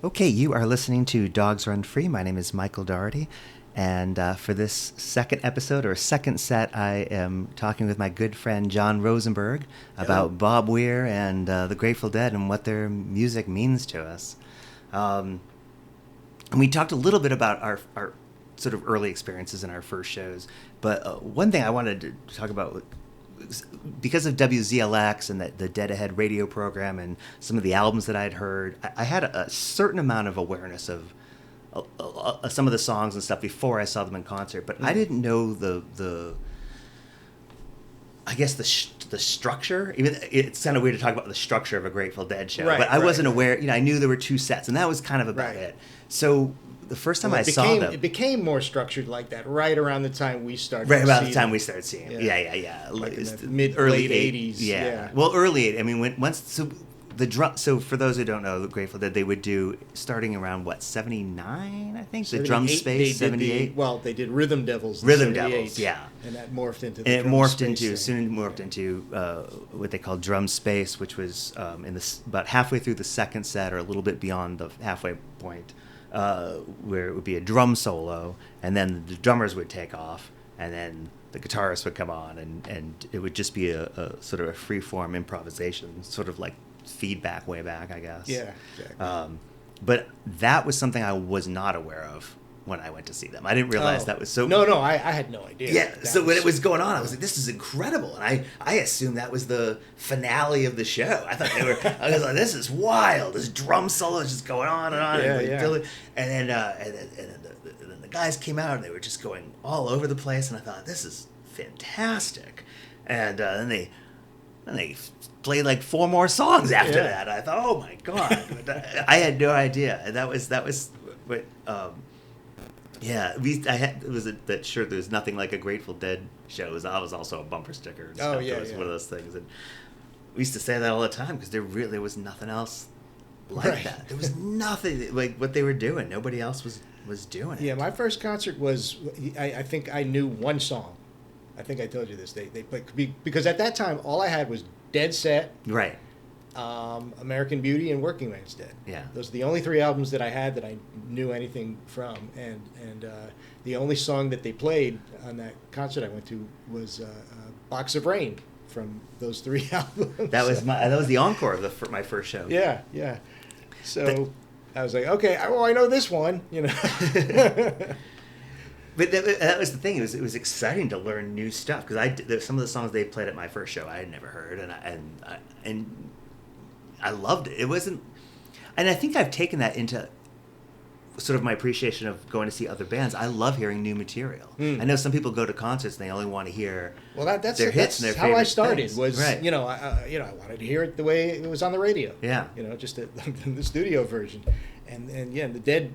Okay, you are listening to Dogs Run Free. My name is Michael Doherty, and for this second episode or second set, I am talking with my good friend Jon Rosenberg about Bob Weir and the Grateful Dead and what their music means to us. And we talked a little bit about our sort of early experiences in our first shows, but one thing I wanted to talk about, because of WZLX and the Dead Ahead radio program and some of the albums that I'd heard, I had a certain amount of awareness of some of the songs and stuff before I saw them in concert, but I didn't know the structure. Even it's kind of weird to talk about the structure of a Grateful Dead show, but I wasn't aware. I knew there were two sets, and that was kind of about it. So the first time I saw them, it became more structured like that right around the time we started. Right about the time we started seeing it. Yeah. Like in the late 80s. Yeah. Well, early 80s. I mean, So for those who don't know, the Grateful Dead, they would do starting around 79, I think. The drum space, 78. They did Rhythm Devils. Rhythm Devils, yeah. And that morphed into. Soon morphed into what they called drum space, which was about halfway through the second set, or a little bit beyond the halfway point, where it would be a drum solo, and then the drummers would take off, and then the guitarist would come on, and it would just be a sort of a free-form improvisation, sort of like feedback way back, I guess. Yeah, exactly. But that was something I was not aware of when I went to see them. I didn't realize that was so... No, I had no idea. Yeah, so when it was going on, I was like, this is incredible. And I assumed that was the finale of the show. I thought I was like, this is wild. This drum solo is just going on and on. And then the guys came out, and they were just going all over the place, and I thought, this is fantastic. And then they played like 4 more songs after that. I thought, oh my God. I had no idea. And that was what... it was that shirt. There was nothing like a Grateful Dead show. It was also a bumper sticker. And stuff. It was one of those things, and we used to say that all the time because there was nothing else like that. There was nothing like what they were doing. Nobody else was doing it. Yeah, my first concert was. I think I knew one song. I think I told you this. They played because at that time all I had was Dead Set. Right. American Beauty and Working Man's Dead. Yeah, those are the only 3 albums that I had that I knew anything from, and the only song that they played on that concert I went to was "Box of Rain" from those 3 albums. That was the encore of my first show. Yeah. So I was like, okay, I know this one, But that was the thing. It was exciting to learn new stuff because some of the songs they played at my first show I had never heard, and I loved it. It wasn't, and I think I've taken that into sort of my appreciation of going to see other bands. I love hearing new material. I know some people go to concerts and they only want to hear that's their hits and their how I started. Things. Was right. I wanted to hear it the way it was on the radio. Yeah. Just the studio version, and the Dead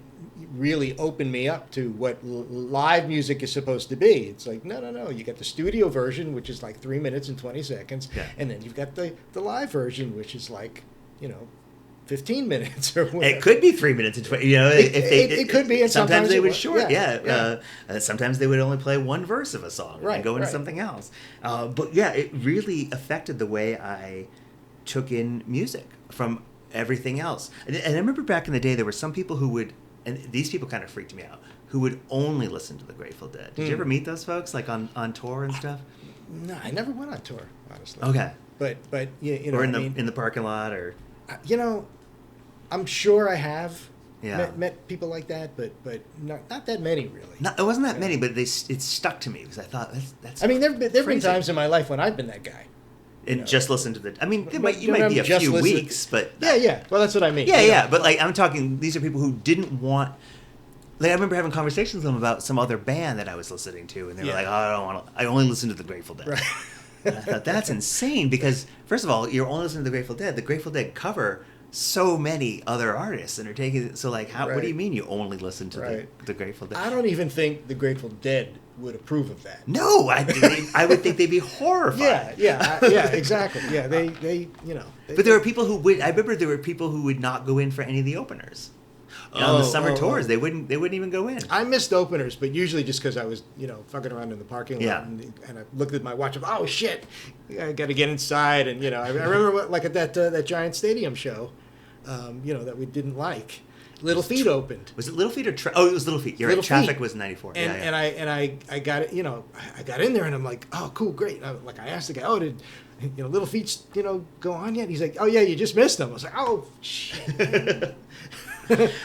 really opened me up to what live music is supposed to be. It's like, no. You got the studio version, which is like 3 minutes and 20 seconds. Yeah. And then you've got the live version, which is like, 15 minutes or whatever. It could be 3 minutes and 20. It could be. And sometimes they would short. Yeah. Sometimes they would only play one verse of a song and go into something else. But yeah, it really affected the way I took in music from everything else. And I remember back in the day, there were some people who would, and these people kind of freaked me out, who would only listen to the Grateful Dead. Did you ever meet those folks, like on tour and stuff? No, I never went on tour, honestly. Okay. But or in the parking lot, or I'm sure I have met people like that, but not that many really. It wasn't that many, but it stuck to me because I thought that's. I mean, there've been times in my life when I've been that guy. And just listen to I mean, you might be a few weeks, but... Yeah. Well, that's what I mean. Yeah. But, I'm talking... These are people who didn't want... I remember having conversations with them about some other band that I was listening to, and they were like, I don't want to... I only listen to the Grateful Dead. Right. And I thought, that's insane, because, first of all, you're only listening to the Grateful Dead. The Grateful Dead cover so many other artists, and are taking... So, what do you mean you only listen to the Grateful Dead? I don't even think the Grateful Dead would approve of that. No, I would think they'd be horrified. Yeah, exactly. Yeah, they But there were people who would. I remember there were people who would not go in for any of the openers. On the summer tours, they wouldn't even go in. I missed openers, but usually just because I was fucking around in the parking lot, and I looked at my watch and oh shit, I got to get inside, and I remember at that Giant Stadium show, that we didn't like. Little Feat opened. Was it Little Feat or it was Little Feat. You're Little right. Traffic Feat. was 94. And I got it. I got in there and I'm like, oh, cool, great. I asked the guy, oh, did Little Feat's go on yet? And he's like, oh yeah, you just missed them. I was like, oh shit.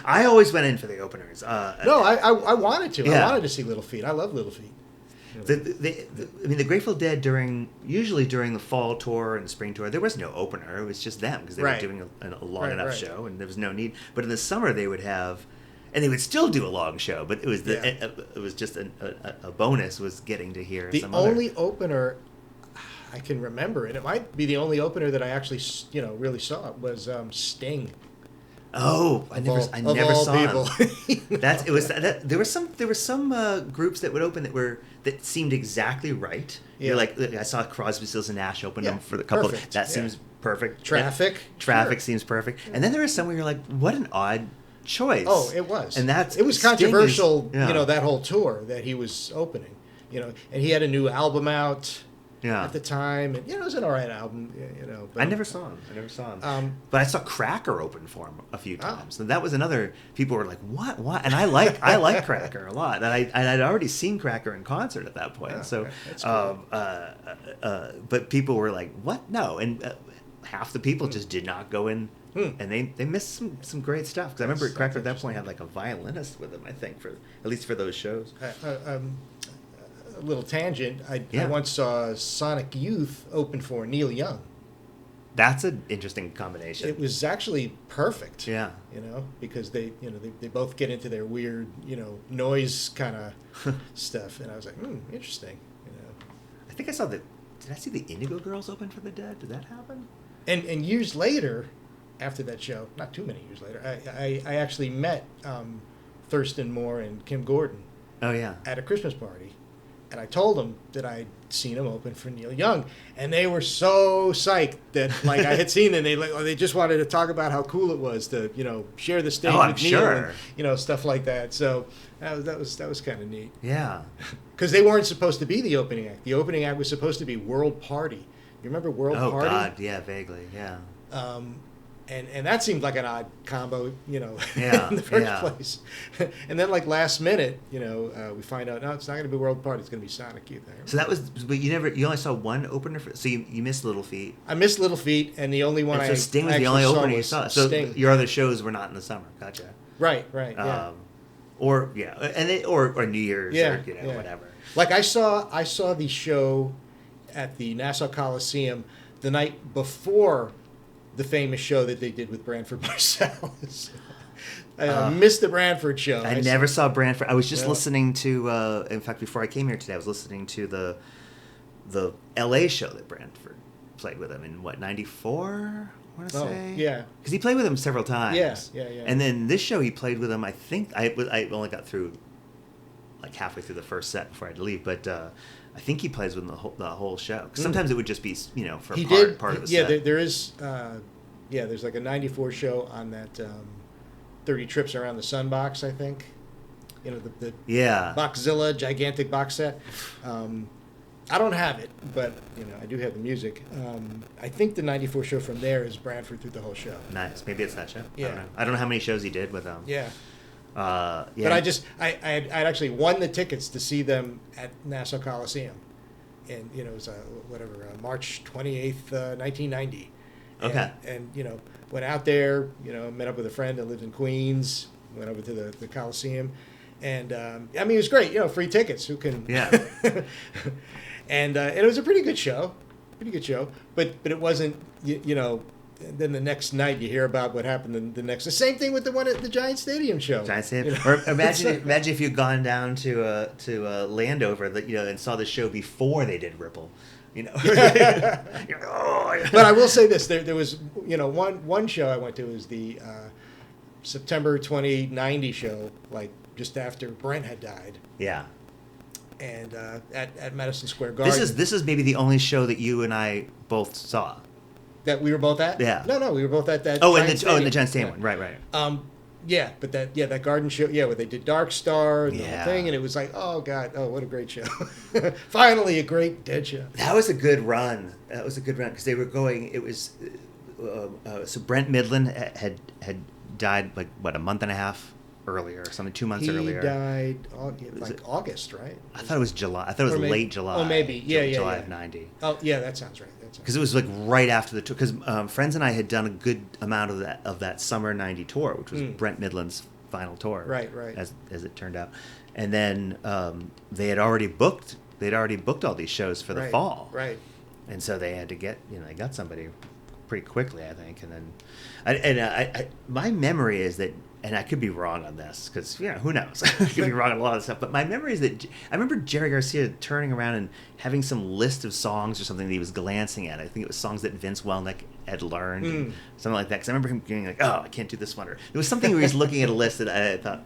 I always went in for the openers. No, I wanted to. Yeah. I wanted to see Little Feat. I love Little Feat. The Grateful Dead usually during the fall tour and spring tour, there was no opener. It was just them because they were doing a long enough show, and there was no need. But in the summer, they would have, and they would still do a long show. But it was it was just a bonus was getting to hear the only opener I can remember, and it might be the only opener that I actually really saw, was Sting. Oh, I never saw him. There were some groups that would open that seemed exactly right. Yeah. You're like, I saw Crosby, Stills and Nash open them for the couple. That seems perfect. Traffic seems perfect. And then there was some where you're like, what an odd choice. Oh, it was. And it was controversial. That whole tour that he was opening. And he had a new album out. Yeah. At the time, and it was an alright album, But I never saw him. But I saw Cracker open for him a few times, and that was another. People were like, "What? What?" And I like Cracker a lot, and I'd already seen Cracker in concert at that point. So, that's cool. But people were like, "What? No!" And half the people just did not go in, and they missed some great stuff. Because I remember Cracker at that point had like a violinist with him. I think at least for those shows. A little tangent. I once saw Sonic Youth open for Neil Young. That's an interesting combination. It was actually perfect. Yeah. Because they both get into their weird, noise kind of stuff, and I was like, interesting. I think I saw did I see the Indigo Girls open for the Dead? Did that happen? And years later, after that show, not too many years later, I actually met Thurston Moore and Kim Gordon. Oh yeah. At a Christmas party. And I told them that I'd seen him open for Neil Young, and they were so psyched that I had seen them. They just wanted to talk about how cool it was to share the stage with Neil, and, stuff like that. So that was kind of neat. Yeah, because they weren't supposed to be the opening act. The opening act was supposed to be World Party. You remember World Party? Oh God, yeah, vaguely, yeah. And that seemed like an odd combo, in yeah, the first place. And then, last minute, we find out, no, it's not going to be World Party. It's going to be Sonic Youth. So that was, but you only saw one opener. So you missed Little Feat. I missed Little Feat, and the only one so Sting was the only opener you saw. So your other shows were not in the summer. Gotcha. Right. Yeah. Or New Year's, or whatever. I saw the show at the Nassau Coliseum the night before the famous show that they did with Branford Marsalis. I missed the Branford show. I never saw Branford. I was just listening to, in fact, before I came here today, I was listening to the L.A. show that Branford played with him in, 94? I want to say? Yeah. Because he played with him several times. Yeah. And then this show he played with him, I think, I only got through, halfway through the first set before I had to leave, but I think he plays with him the whole show. Because sometimes it would just be, for part of the set. Yeah, there is, there's a 94 show on that 30 Trips Around the Sun box, I think. The Boxzilla gigantic box set. I don't have it, but, I do have the music. I think the 94 show from there is Branford through the whole show. Nice. Maybe it's that show. Yeah. I don't know how many shows he did with them. Yeah. But I'd actually won the tickets to see them at Nassau Coliseum, and it was March 28th, 1990. Okay. And went out there, met up with a friend that lived in Queens, went over to the Coliseum, and it was great, free tickets. Who can? Yeah. And it was a pretty good show, but it wasn't then the next night you hear about what happened the next. The same thing with the one at the Giant Stadium show. Giant Stadium. Or imagine if you'd gone down to Landover, and saw the show before they did Ripple. But I will say this: there was one show I went to was the September 1990 show, just after Brent had died. Yeah. And at Madison Square Garden. This is maybe the only show that you and I both saw. That we were both at? Yeah. No, we were both at that. In the Giant Stadium one. Right. But that garden show, where they did Dark Star and the whole thing, and it was like, oh God, what a great show! Finally, a great Dead show. That was a good run. Because they were going. It was so Brent Midland had died like what, a month and a half earlier or something, 2 months earlier. He died like August, right? I thought it was July. I thought it was late July. Oh, maybe. Yeah, July yeah. of '90. Oh, yeah, that sounds right. Because it was like right after the tour. Because friends and I had done a good amount of that summer '90 tour, which was Brent Midland's final tour. Right. As it turned out, and then they had already booked. They'd already booked all these shows for the fall. Right. And so they had to get, they got somebody pretty quickly, I think. And then, my memory is that, and I could be wrong on this, because, who knows? I could be wrong on a lot of stuff. But my memory is that I remember Jerry Garcia turning around and having some list of songs or something that he was glancing at. I think it was songs that Vince Welnick had learned, and something like that. Because I remember him being like, oh, I can't do this one. Or it was something where he was looking at a list that I thought,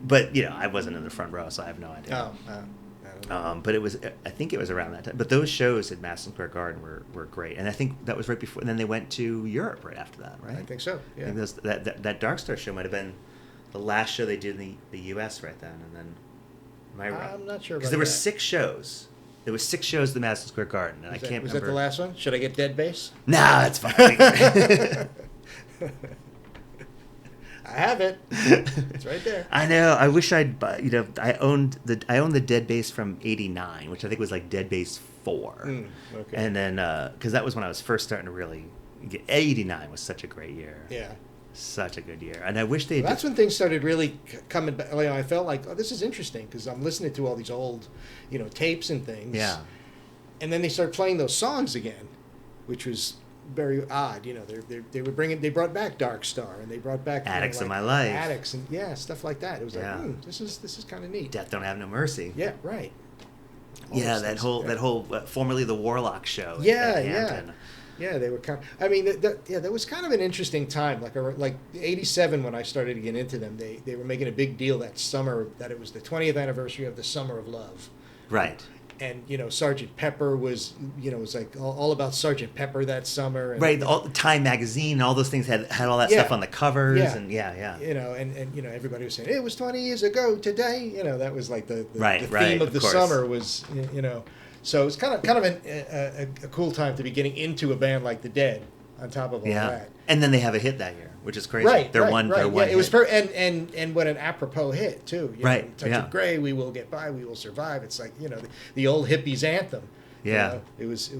but, I wasn't in the front row, so I have no idea. But I think it was around that time. But those shows at Madison Square Garden were great. And I think that was right before, and then they went to Europe right after that, right? I think so, yeah. I think that Dark Star show might have been the last show they did in the U.S. right then. And then, am I right? I'm not sure about that. Because there were 6 shows. There was 6 shows at the Madison Square Garden, and I can't remember. Was that the last one? Should I get Dead Bass? Nah, that's fine. I have it. It's right there. I know. I wish I'd. I owned the Dead Bass from '89, which I think was like Dead Bass 4. Okay. And then because that was when I was first starting to really get. '89 was such a great year. Yeah. Such a good year, and I wish they. That's when things started really coming back. I felt like, oh, this is interesting because I'm listening to all these old, tapes and things. Yeah. And then they started playing those songs again, which was very odd. They brought back Dark Star, and they brought back Addicts of My Life. Addicts, and stuff like that. It was like, this is kind of neat. Death Don't Have No Mercy. Yeah, right. That whole formerly the Warlock show. Yeah. They were kind of, I mean, that was kind of an interesting time. Like '87 when I started to get into them, they were making a big deal that summer that it was the 20th anniversary of the Summer of Love. Right. And Sergeant Pepper was it was like all about Sergeant Pepper that summer. And, right, all Time magazine and all those things had all that stuff on the covers, and and everybody was saying it was 20 years ago today. That was like the theme of the summer was So it was kind of a cool time to be getting into a band like the Dead. On top of all that, and then they have a hit that year, which is crazy. Right, They're one. Yeah, it was and what an apropos hit too. Touch of Grey, We Will Get By, We Will Survive. It's like the old hippies anthem. Yeah, it was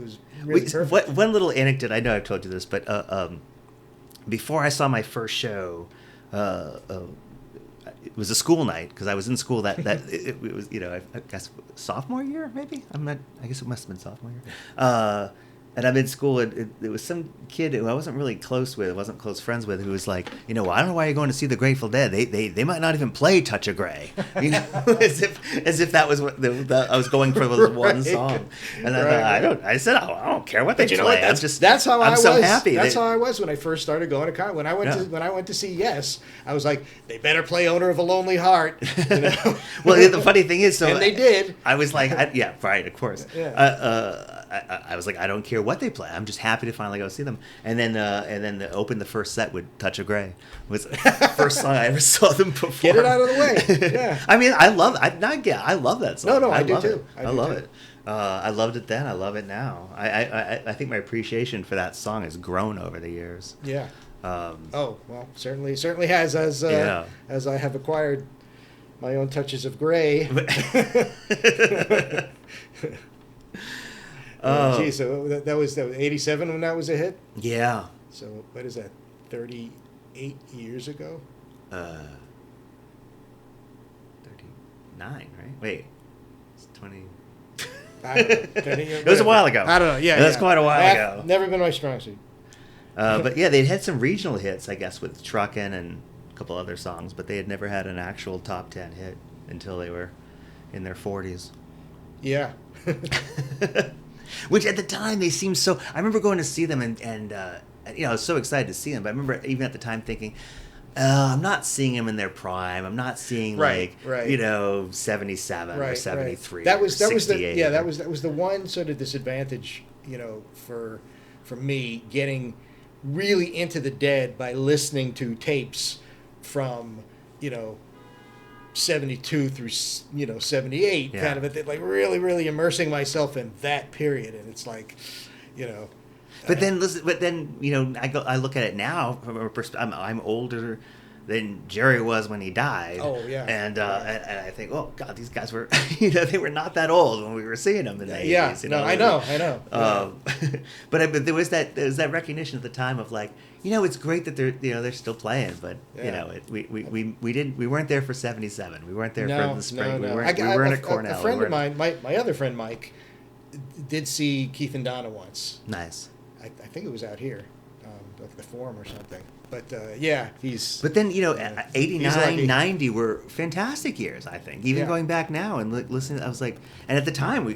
really perfect. One little anecdote. I know I've told you this, but before I saw my first show, it was a school night because I was in school that it was I guess sophomore year maybe. I guess it must have been sophomore year. And I'm in school, and it was some kid who I wasn't really close with, wasn't close friends with, who was like, I don't know why you're going to see the Grateful Dead. They might not even play Touch of Grey, as if that was what I was going for was one song. And I thought, I said, I don't care what they play. That's how I was. So happy. That's how I was when I first started going to college. When I went to see Yes, I was like, they better play Owner of a Lonely Heart. Well, the funny thing is, and they did. I was like, right, of course. Yeah. I was like, I don't care what they play. I'm just happy to finally go see them. And then open the first set with Touch of Grey. It was the first song I ever saw them perform. Get it out of the way. Yeah. I mean, I love that song. No, I do too. I love it. I loved it then. I love it now. I think my appreciation for that song has grown over the years. Yeah. Well, certainly has as I have acquired my own touches of Grey. So that was 87 when that was a hit? Yeah. So what is that, 38 years ago? 39, right? Wait, it's 20... I don't know, it was a while ago. I don't know, yeah. That's quite a while ago. Never been my strong suit. But yeah, they'd had some regional hits, I guess, with Truckin' and a couple other songs, but they had never had an actual top 10 hit until they were in their 40s. Yeah. Which at the time they seemed so. I remember going to see them and I was so excited to see them. But I remember even at the time thinking, I'm not seeing them in their prime. I'm not seeing 77 or 73. That was 68. That was the one sort of disadvantage for me getting really into the Dead by listening to tapes from 72 through 78, kind of like really immersing myself in that period. And it's like But then listen. But then I look at it now from a perspective. I'm older than Jerry was when he died. Oh yeah. And I think, oh God, these guys were they were not that old when we were seeing them in the 80s. Yeah. No, I know. But there was that recognition at the time of like, it's great that they're still playing, but we weren't there for '77. We weren't there for the spring. No. We weren't at Cornell. A friend of mine, my other friend Mike, did see Keith and Donna once. Nice. I think it was out here, like the Forum or something. But he's. But then 89, 90 were fantastic years. I think even going back now and listening, I was like, and at the time we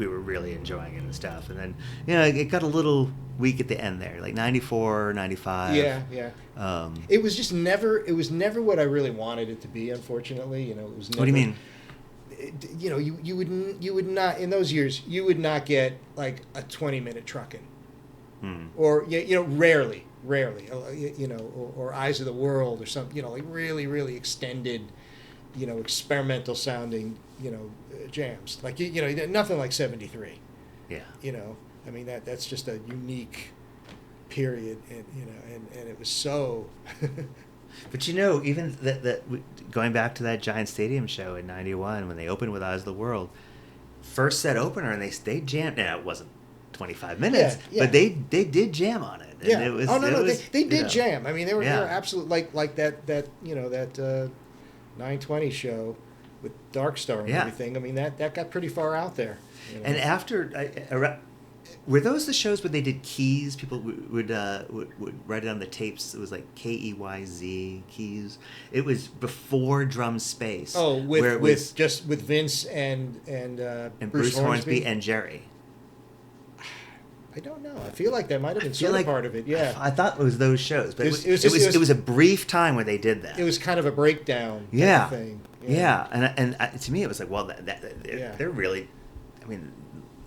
were really enjoying it and stuff. And then it got a little weak at the end there, like 94, 95. Yeah. It was just never. It was never what I really wanted it to be. Unfortunately, it was. Never, what do you mean? You would not in those years. You would not get like a 20-minute trucking, or rarely, or Eyes of the World or something. Like really, really extended, experimental sounding, jams. Like nothing like '73. Yeah. I mean that's just a unique period, and it was so. But even that going back to that Giant Stadium show in '91 when they opened with Eyes of the World, first set opener, and they jammed. Now it wasn't 25 minutes, but they did jam on it. And it was, they did jam. I mean, they were absolute like that 920 show with Dark Star and everything. I mean that got pretty far out there. And after. Were those the shows where they did keys? People would write it on the tapes. It was like Keyz, keys. It was before drum space. Oh, with Vince and Bruce Hornsby and Jerry. I don't know. I feel like that might have been sort of part of it. Yeah, I thought it was those shows, but it was a brief time where they did that. It was kind of a breakdown. Kind of thing. Yeah. And to me it was like, well, they're really, I mean.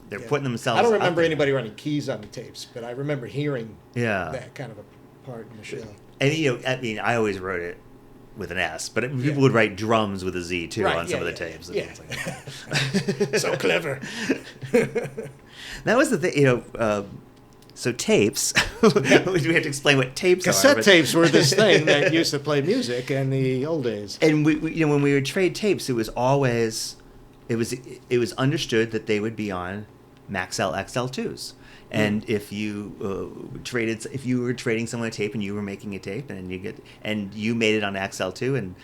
They're putting themselves. I don't remember anybody running keys on the tapes, but I remember hearing that kind of a part in the show. And I mean, I always wrote it with an S, but people would write drums with a Z too on some of the tapes. Yeah, like, so clever. That was the thing, so tapes. We have to explain what tapes Cassette tapes were this thing that used to play music in the old days. And we when we would trade tapes, it was always it was understood that they would be on Maxell XL2s. And if you were trading someone a tape and you were making a tape and you made it on XL2 and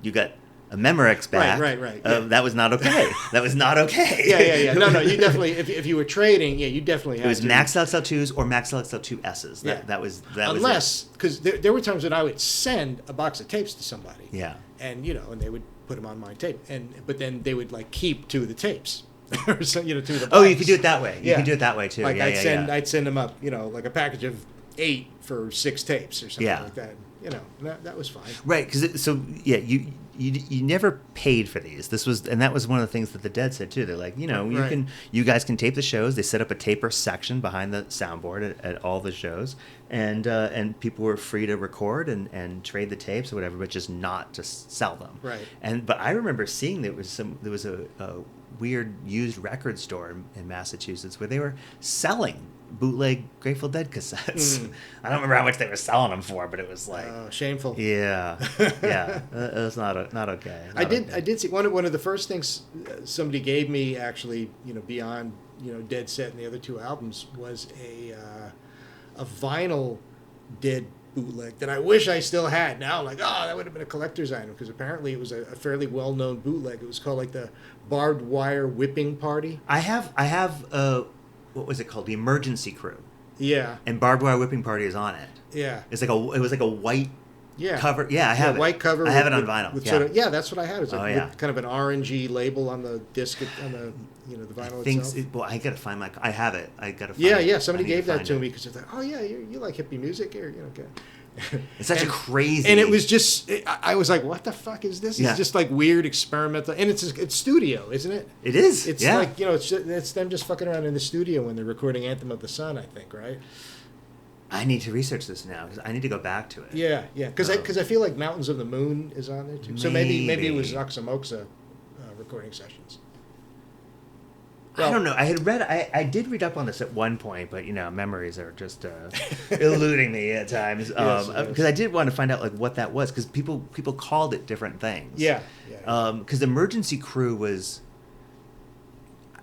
you got a Memorex back, right. That was not okay. That was not okay. Yeah. No. You definitely, if you were trading, you definitely had to. It was Maxell XL2s or Maxell XL2S's. That was unless because there were times when I would send a box of tapes to somebody. Yeah. And and they would put them on my tape, but then they would like keep 2 of the tapes. Or so, 2 of the box. Oh, you could do it that way. You could do it that way too. Like I'd send them up, like a package of 8 for 6 tapes or something like that. That was fine. Right, because you never paid for these. That was one of the things that the Dead said too. They're like, you guys can tape the shows. They set up a taper section behind the soundboard at all the shows, and people were free to record and trade the tapes or whatever, but just not to sell them. Right. But I remember seeing there was a weird used record store in Massachusetts where they were selling bootleg Grateful Dead cassettes. I don't remember how much they were selling them for, but it was like shameful. Yeah, it was not okay. I did see one of the first things somebody gave me actually, beyond Dead Set and the other 2 albums was a vinyl Dead bootleg that I wish I still had. Now I'm like, that would have been a collector's item because apparently it was a fairly well-known bootleg. It was called like the Barbed Wire Whipping Party. I have what was it called? The Emergency Crew. Yeah. And Barbed Wire Whipping Party is on it. Yeah. It was like a white cover. Yeah, I have it. White cover. I have it on vinyl. That's what I had. It's like with kind of an orangey label on the disc on the the vinyl itself. I gotta find I have it. I gotta find it. Yeah. Somebody gave that to me because it's like, oh yeah, you like hippie music here, okay. It's such a crazy. And it was just, I was like, what the fuck is this? It's just like weird experimental, and it's studio, isn't it? It is. It's like it's them just fucking around in the studio when they're recording Anthem of the Sun, I think, right? I need to research this now because I need to go back to it. Yeah. Because I feel like Mountains of the Moon is on there too. So maybe it was Oxamoxa recording sessions. I don't know. I did read up on this at one point, but memories are just eluding me at times. Yes. Because I did want to find out like what that was, because people called it different things. Yeah. Because Emergency Crew was.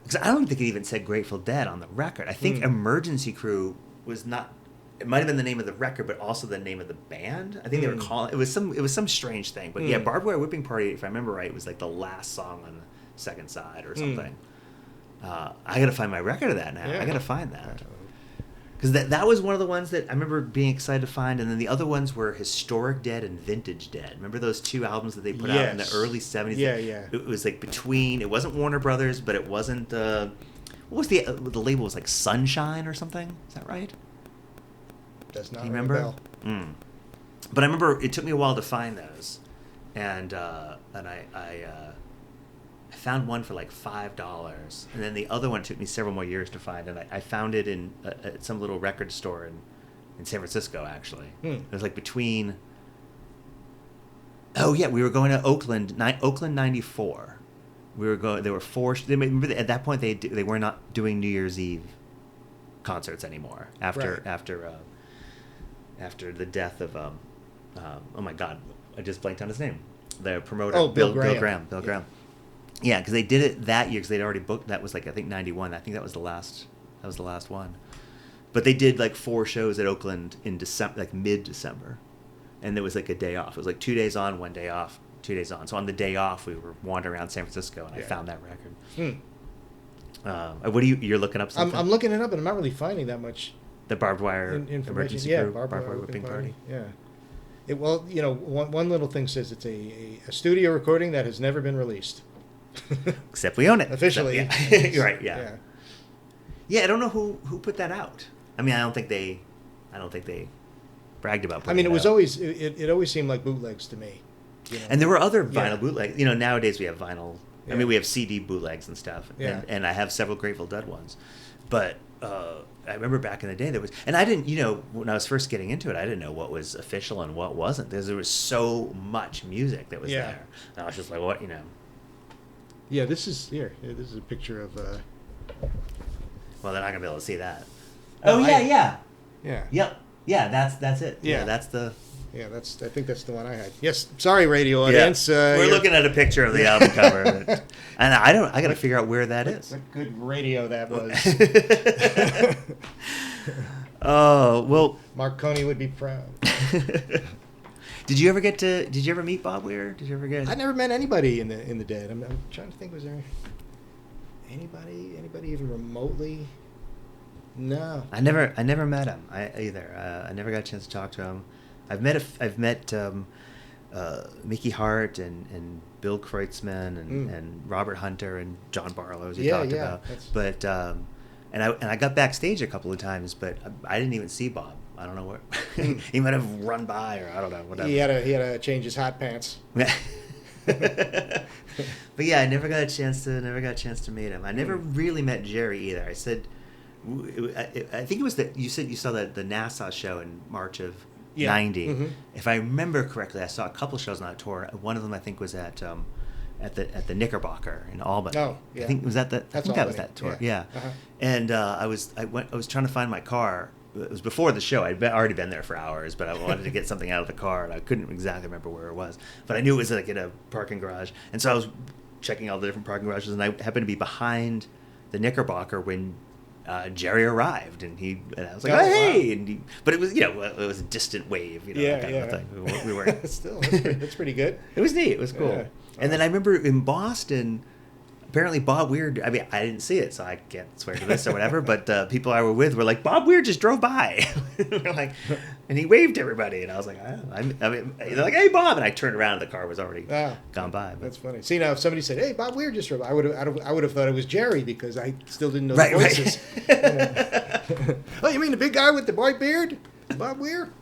Because I don't think it even said Grateful Dead on the record. I think Emergency Crew was not. It might have been the name of the record, but also the name of the band. I think they were calling it was some strange thing. But yeah, Barbed Wire Whipping Party, if I remember right, was like the last song on the second side or something. I gotta find my record of that now. Yeah. I gotta find that. Because that was one of the ones that I remember being excited to find, and then the other ones were Historic Dead and Vintage Dead. Remember those two albums that they put out in the early 70s? Yeah. It was like between, it wasn't Warner Brothers, but it wasn't, what was the label was like Sunshine or something? Is that right? Does not Do you remember? But I remember it took me a while to find those, and I found one for like $5, and then the other one took me several more years to find, and I found it in at some little record store in San Francisco, actually. It was like between. Oh yeah, we were going to Oakland 94. We were going. There were four. Remember at that point they were not doing New Year's Eve concerts anymore after the death of oh my God, I just blanked on his name. The promoter, Bill Graham. Yeah, because they did it that year because they'd already booked. That was like I think 91. I think that was the last one. But they did like 4 shows at Oakland in December, like mid-December, and there was like a day off. It was like 2 days on, 1 day off, 2 days on. So on the day off, we were wandering around San Francisco, and I found that record. What are you're looking up something? I'm looking it up, and I'm not really finding that much. The Barbed Wire Emergency Crew, Barbed Wire Whipping Party. Yeah. One little thing says it's a studio recording that has never been released. Except we own it. Officially. You're right, yeah. Yeah, I don't know who put that out. I mean, I don't think they bragged about putting it out. It always seemed like bootlegs to me. And there were other vinyl bootlegs. Nowadays we have vinyl. I mean, we have CD bootlegs and stuff. Yeah. And I have several Grateful Dead ones. But I remember back in the day there was, and I didn't, when I was first getting into it, I didn't know what was official and what wasn't, because there was so much music that was there. And I was just like, what, Yeah, this is a picture of. Well, they're not gonna be able to see that. Yeah. Yep. Yeah, that's it. Yeah. That's the. Yeah, I think that's the one I had. Yes, sorry, radio audience. Yeah. We're looking at a picture of the album cover, and I got to figure out where that is. What good radio that was. Oh well, Marconi would be proud. Did you ever meet Bob Weir? Did you ever get? I never met anybody in the Dead. I'm trying to think. Was there anybody even remotely? No. I never met him either. I never got a chance to talk to him. I've met Mickey Hart and Bill Kreutzmann and Robert Hunter and John Barlow, as you talked about. But and I got backstage a couple of times, but I didn't even see Bob. I don't know what he might have run by, or I don't know, whatever. He had to change his hot pants. But yeah, I never got a chance to meet him. I never really met Jerry either. I said, I think it was that you said you saw the Nassau show in March of '90. Mm-hmm. If I remember correctly, I saw a couple shows on that tour. One of them I think was at the Knickerbocker in Albany. Oh, yeah. I think was that the. That's I think that was that tour. Yeah. Uh-huh. And I was trying to find my car. It was before the show. I'd already been there for hours, but I wanted to get something out of the car, and I couldn't exactly remember where it was. But I knew it was like in a parking garage, and so I was checking all the different parking garages, and I happened to be behind the Knickerbocker when Jerry arrived, and I was like, "Oh, hey!" Wow. But it was it was a distant wave, that kind of thing. We were still that's pretty good. It was neat. It was cool. Yeah. And then I remember in Boston. Apparently Bob Weir, I mean, I didn't see it, so I can't swear to this or whatever, but people I were with were like, Bob Weir just drove by. We're like, and he waved to everybody, and I was like, I mean, they're like, hey, Bob, and I turned around, and the car was already gone by. But. That's funny. See, now, if somebody said, hey, Bob Weir just drove by, I would have thought it was Jerry, because I still didn't know the voices. Right. Oh, you mean the big guy with the white beard? Bob Weir?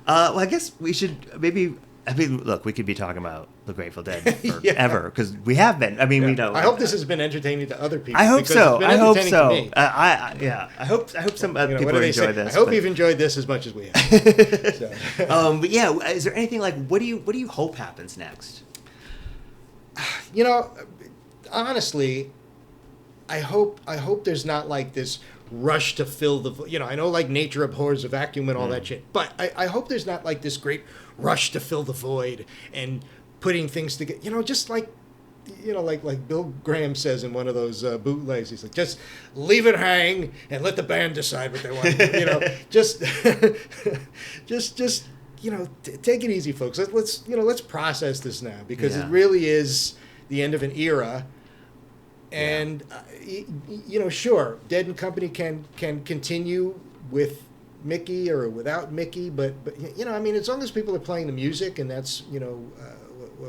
Well, I guess we should maybe... I mean, look, we could be talking about the Grateful Dead forever, because we have been. I mean, we know. I hope this has been entertaining to other people. I hope so. I hope so. To me. I hope some people enjoy this. I hope you've enjoyed this as much as we have. So. But yeah, is there anything like what do you hope happens next? Honestly, I hope there's not like this rush to fill I know like nature abhors a vacuum and all that shit, but I hope there's not like this great rush to fill the void and putting things together, just like like Bill Graham says in one of those bootlegs, he's like, just leave it hang and let the band decide what they want to do. Just take it easy, folks. Let's process this now, because it really is the end of an era. And sure, Dead and Company can continue with Mickey or without Mickey, but as long as people are playing the music and that's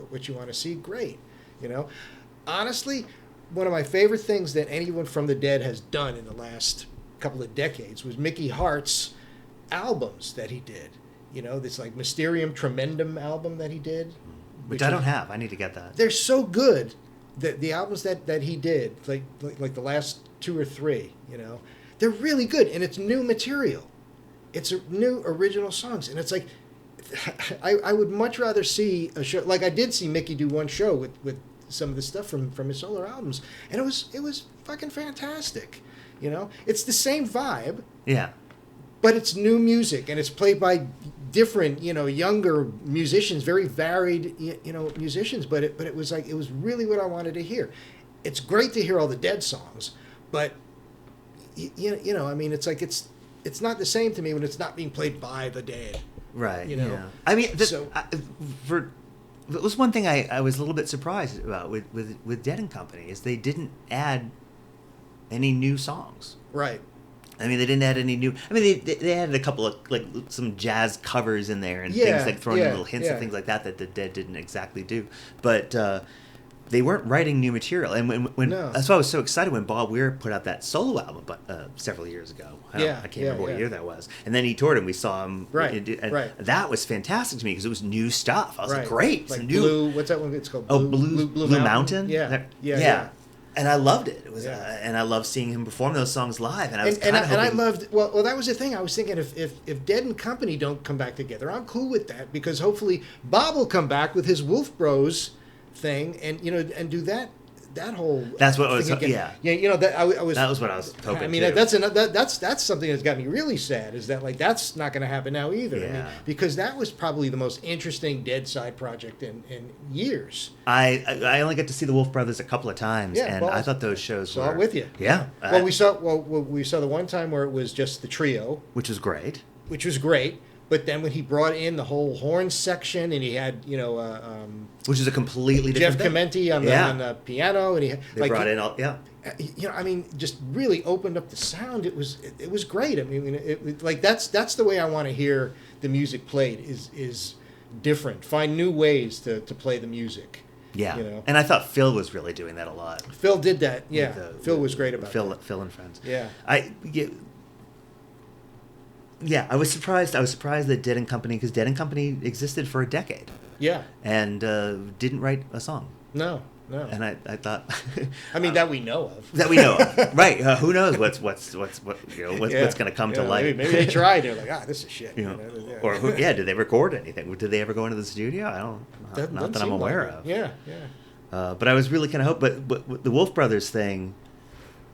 what you want to see, great. Honestly, one of my favorite things that anyone from the Dead has done in the last couple of decades was Mickey Hart's albums that he did. This like Mysterium Tremendum album that he did, which I don't have. I need to get that. They're so good. The albums that he did, like the last 2 or 3, they're really good, and it's new material. It's new original songs, and it's like I would much rather see a show like I did see Mickey do one show with some of the stuff from his solo albums, and it was fucking fantastic. It's the same vibe. Yeah. But it's new music, and it's played by different, younger musicians, very varied, musicians. But it was really what I wanted to hear. It's great to hear all the Dead songs, but it's like it's not the same to me when it's not being played by the Dead. Right. Yeah. I mean, it was one thing I was a little bit surprised about with Dead and Company is they didn't add any new songs. Right. I mean, they didn't add any new. I mean, they added a couple of like some jazz covers in there and things like throwing in little hints and things like that the Dead didn't exactly do. But they weren't writing new material. And when that's why I was so excited when Bob Weir put out that solo album several years ago. I can't remember what year that was. And then he toured and we saw him. Right. And that was fantastic to me because it was new stuff. I was like, great. Like new. Blue, what's that one? It's called Blue Mountain. Yeah. And I loved it. It was, and I loved seeing him perform those songs live. And I was and I loved. Well, that was the thing. I was thinking if Dead and Company don't come back together, I'm cool with that because hopefully Bob will come back with his Wolf Bros thing and and do that whole. That's what I was. Again. Yeah. That I was. That was what I was hoping. I mean, too. that's something that's got me really sad. Is that like that's not going to happen now either? Yeah. I mean, because that was probably the most interesting Dead side project in years. I only got to see the Wolf Brothers a couple of times, and I thought those shows saw it with you. Yeah. We saw the one time where it was just the trio, which was great. But then when he brought in the whole horn section, and he had which is a completely Jeff different Chimenti on the piano, and they brought in all I mean, just really opened up the sound. It was great. I mean, that's the way I want to hear the music played is different. Find new ways to play the music. Yeah, and I thought Phil was really doing that a lot. Phil did that. Yeah, Phil was great about that. Phil and Friends. Yeah, I was surprised. I was surprised that Dead and Company, because Dead and Company existed for a decade. Yeah, and didn't write a song. No. And I thought, I mean, that we know of. That we know of, right? Who knows what's going to come to light? Maybe they tried. They're like, this is shit. Or did they record anything? Did they ever go into the studio? I don't. Not that I'm aware of. Yeah. But I was really kind of but the Wolf Brothers thing.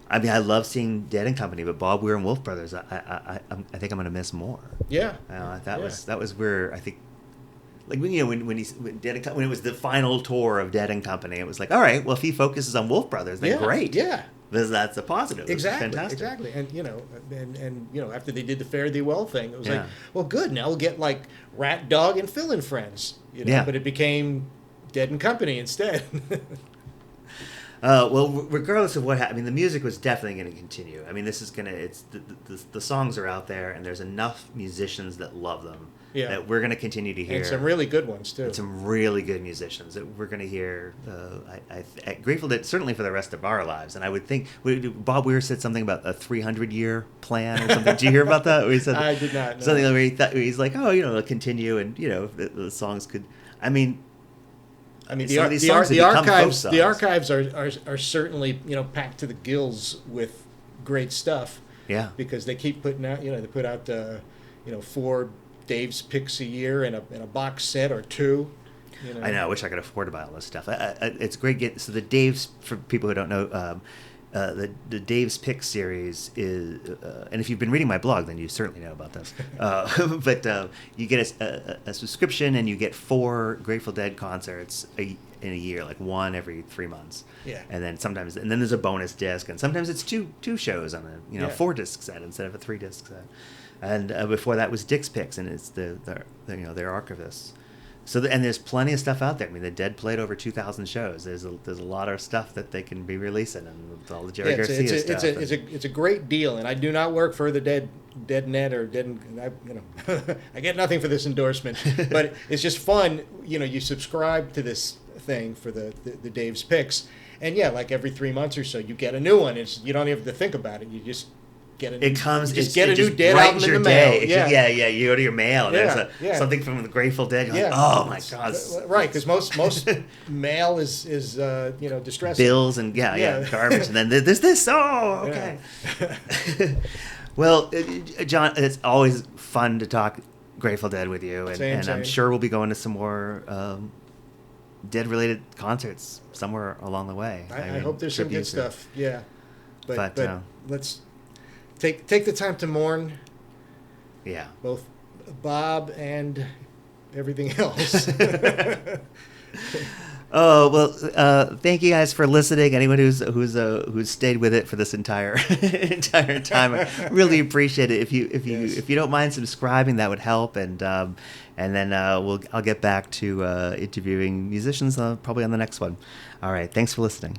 I mean, I love seeing Dead and Company, but Bob Weir and Wolf Brothers, I think I'm going to miss more. Yeah. That was where I think, like when it was the final tour of Dead and Company, it was like, all right, well, if he focuses on Wolf Brothers, then great. Yeah. Because that's a positive. Exactly. And after they did the Fare Thee Well thing, it was like, well, good. Now we'll get like Rat Dog and Phil and Friends. But it became Dead and Company instead. Well, regardless of what happened, I mean, the music was definitely going to continue. I mean, this is going to, it's, the songs are out there, and there's enough musicians that love them that we're going to continue to hear. And some really good ones, too. And some really good musicians that we're going to hear, I'm grateful that certainly for the rest of our lives. And I would think, Bob Weir said something about a 300-year plan or something. Did you hear about that? I did not know. Something where he's like, it'll continue, and, the songs could, I mean, the archives are certainly packed to the gills with great stuff. Yeah, because they keep putting out they put out 4 Dave's picks a year in a box set or 2. I know. I wish I could afford to buy all this stuff. It's great. So the Dave's, for people who don't know, the Dave's Pick series is, and if you've been reading my blog, then you certainly know about this. But you get a subscription, and you get 4 Grateful Dead concerts in a year, like one every 3 months. Yeah. And then then there's a bonus disc, and sometimes it's two shows on a 4-disc set instead of a 3-disc set. And before that was Dick's Picks, and it's their archivists. So and there's plenty of stuff out there. I mean, the Dead played over 2,000 shows. There's a lot of stuff that they can be releasing, and with all the Jerry Garcia stuff. It's a great deal, and I do not work for the Dead.net or Dead. I get nothing for this endorsement, but it's just fun. You subscribe to this thing for the Dave's Picks, and like every 3 months or so, you get a new one. You don't even have to think about it. You just get a new Dead album in the mail. Yeah. You go to your mail, and there's something from the Grateful Dead. You're like, oh my God. Right, because most mail is distressing. Bills and garbage, and then there's this. Oh, okay. Yeah. Well, John, it's always fun to talk Grateful Dead with you, and I'm sure we'll be going to some more Dead-related concerts somewhere along the way. I hope there's some good stuff. Yeah, but let's take the time to mourn. Yeah, both Bob and everything else. Oh well, thank you guys for listening. Anyone who's stayed with it for this entire time, I really appreciate it. If you don't mind subscribing, that would help. And then I'll get back to interviewing musicians probably on the next one. All right, thanks for listening.